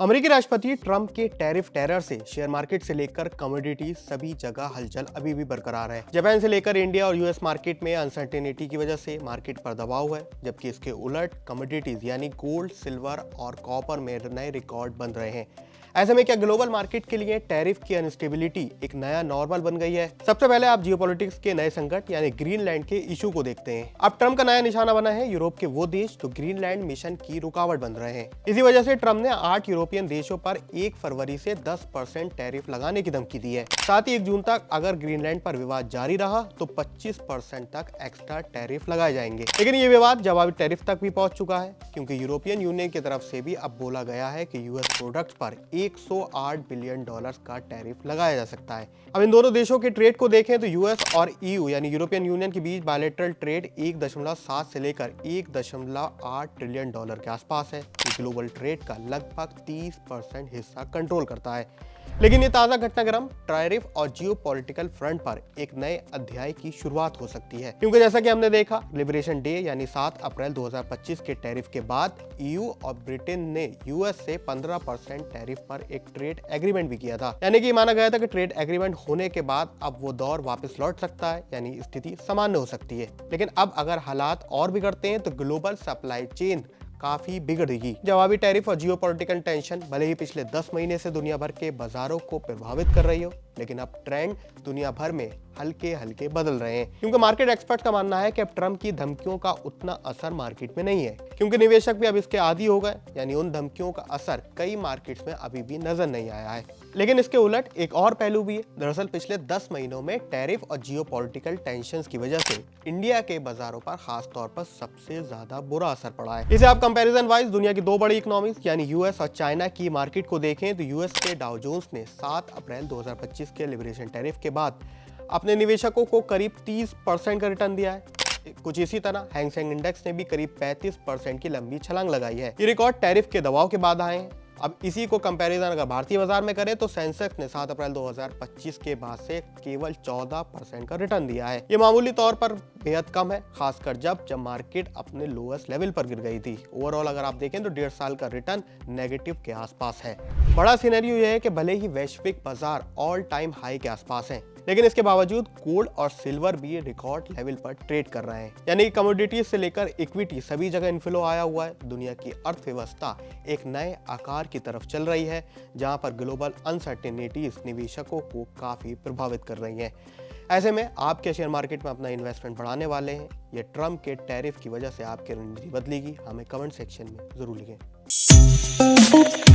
अमेरिकी राष्ट्रपति ट्रंप के टैरिफ टेरर से शेयर मार्केट से लेकर कमोडिटी सभी जगह हलचल अभी भी बरकरार है। जापान से लेकर इंडिया और यूएस मार्केट में अनसर्टेनिटी की वजह से मार्केट पर दबाव है, जबकि इसके उलट कमोडिटीज यानी गोल्ड, सिल्वर और कॉपर में नए रिकॉर्ड बन रहे हैं। ऐसे में क्या ग्लोबल मार्केट के लिए टैरिफ की अनस्टेबिलिटी एक नया नॉर्मल बन गई है? सबसे पहले आप जियोपॉलिटिक्स के नए संकट यानी ग्रीनलैंड के इशू को देखते हैं। अब ट्रंप का नया निशाना बना है यूरोप के वो देश जो ग्रीनलैंड मिशन की रुकावट बन रहे हैं। इसी वजह से ट्रंप ने 8 यूरोपियन देशों पर 1 फरवरी से 10% टैरिफ लगाने की धमकी दी है। साथ ही 1 जून तक अगर ग्रीनलैंड पर विवाद जारी रहा तो 25% तक एक्स्ट्रा टैरिफ लगाए जाएंगे। लेकिन ये विवाद जवाबी टैरिफ तक भी पहुंच चुका है, क्योंकि यूरोपियन यूनियन की तरफ से भी अब बोला गया है कि यूएस प्रोडक्ट्स पर 108 बिलियन डॉलर्स का टैरिफ लगाया जा सकता है। अब इन दोनों देशों के ट्रेड को देखें तो यूएस और ईयू यानी यूरोपियन यूनियन के बीच बायलैटरल ट्रेड 1.7 से लेकर 1.8 ट्रिलियन डॉलर के आसपास है। ग्लोबल ट्रेड का लगभग 30% हिस्सा कंट्रोल करता है। लेकिन ये ताजा घटनाक्रम टैरिफ और जियोपॉलिटिकल फ्रंट पर एक नए अध्याय की शुरुआत हो सकती है, क्योंकि जैसा कि हमने देखा लिबरेशन डे यानी 7 अप्रैल 2025 के टैरिफ के बाद ईयू और ब्रिटेन ने यूएस से 15% टैरिफ पर एक ट्रेड एग्रीमेंट भी किया था। यानी कि माना गया था कि ट्रेड एग्रीमेंट होने के बाद अब वो दौर वापस लौट सकता है, यानी स्थिति सामान्य हो सकती है। लेकिन अब अगर हालात और बिगड़ते हैं तो ग्लोबल सप्लाई चेन काफी बिगड़ेगी। जवाबी टैरिफ और जियोपॉलिटिकल टेंशन भले ही पिछले 10 महीने से दुनिया भर के बाजारों को प्रभावित कर रही हो, लेकिन अब ट्रेंड दुनिया भर में हल्के हल्के बदल रहे हैं, क्योंकि मार्केट एक्सपर्ट का मानना है कि अब ट्रंप की धमकियों का उतना असर मार्केट में नहीं है, क्योंकि निवेशक भी अब इसके आदी हो गए। यानी उन धमकियों का असर कई मार्केट्स में अभी भी नजर नहीं आया है। लेकिन इसके उलट एक और पहलू भी है। दरअसल पिछले 10 महीनों में टैरिफ और जियोपॉलिटिकल टेंशंस की वजह से इंडिया के बाजारों पर खास तौर पर सबसे ज्यादा बुरा असर पड़ा है। इसे आप कंपैरिजन वाइज दुनिया की 2 बड़ी इकोनॉमीज यानी यूएस और चाइना की मार्केट को देखें तो यूएस के डाउ जोन्स ने 7 अप्रैल 2025 के लिबरेशन टैरिफ के बाद अपने निवेशकों को करीब 30% का रिटर्न दिया है। कुछ इसी तरह हैंग सेंग इंडेक्स ने भी करीब 35% की लंबी छलांग लगाई है। ये रिकॉर्ड टैरिफ के दबाव के बाद आए हैं। अब इसी को कंपैरिजन अगर भारतीय बाजार में करें तो सेंसेक्स ने 7 अप्रैल 2025 के बाद से केवल 14% का रिटर्न दिया है। ये मामूली तौर पर बेहद कम है, खासकर जब मार्केट अपने लोएस्ट लेवल पर गिर गई थी। ओवरऑल अगर आप देखें तो 1.5 साल का रिटर्न नेगेटिव के आसपास है। बड़ा सिनेरियो यह है कि भले ही वैश्विक बाजार ऑल टाइम हाई के आसपास है, लेकिन इसके बावजूद गोल्ड और सिल्वर भी रिकॉर्ड लेवल पर ट्रेड कर रहे हैं। यानी कमोडिटीज से लेकर इक्विटी सभी जगह इनफ्लो आया हुआ है। दुनिया की अर्थव्यवस्था एक नए आकार की तरफ चल रही है, जहां पर ग्लोबल अनसर्टेनिटीज निवेशकों को काफी प्रभावित कर रही हैं। ऐसे में आप क्या शेयर मार्केट में अपना इन्वेस्टमेंट बढ़ाने वाले हैं? ये ट्रंप के टैरिफ की वजह से आपकी रणनीति बदलेगी? हमें कमेंट सेक्शन में जरूर लिखें।